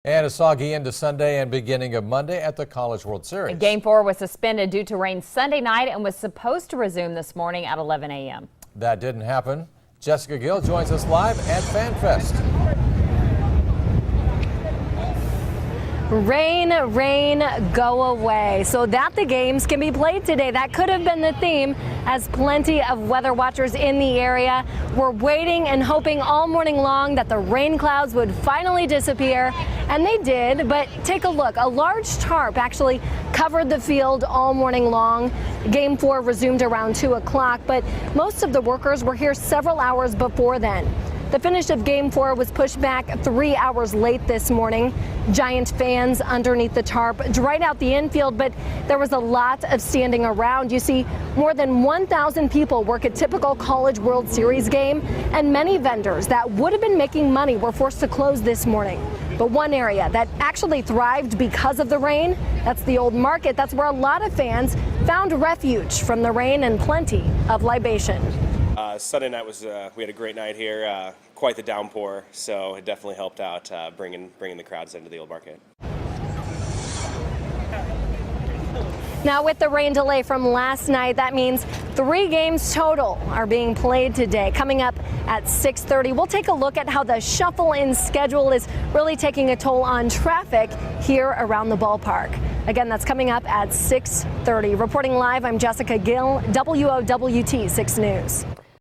And a soggy end to Sunday and beginning of Monday at the College World Series. Game 4 was suspended due to rain Sunday night and was supposed to resume this morning at 11 a.m. That didn't happen. Jessica Gill joins us live at FanFest. Rain, rain, go away, so that the games can be played today. That could have been the theme, as plenty of weather watchers in the area were waiting and hoping all morning long that the rain clouds would finally disappear, and they did. But take a look, a large tarp actually covered the field all morning long. Game 4 resumed around 2 o'clock, but most of the workers were here several hours before then. The finish of Game 4 was pushed back 3 hours late this morning. Giant fans underneath the tarp dried out the infield, but there was a lot of standing around. You see, more than 1,000 people work a typical College World Series game, and many vendors that would have been making money were forced to close this morning. But one area that actually thrived because of the rain, that's the old market. That's where a lot of fans found refuge from the rain and plenty of libation. Sunday night was we had a great night here, quite the downpour, so it definitely helped out bringing the crowds into the old market. Now, with the rain delay from last night, that means 3 games total are being played today. Coming up at 6:30, we'll take a look at how the shuffle-in schedule is really taking a toll on traffic here around the ballpark. Again, that's coming up at 6:30. Reporting live, I'm Jessica Gill, WOWT 6 News.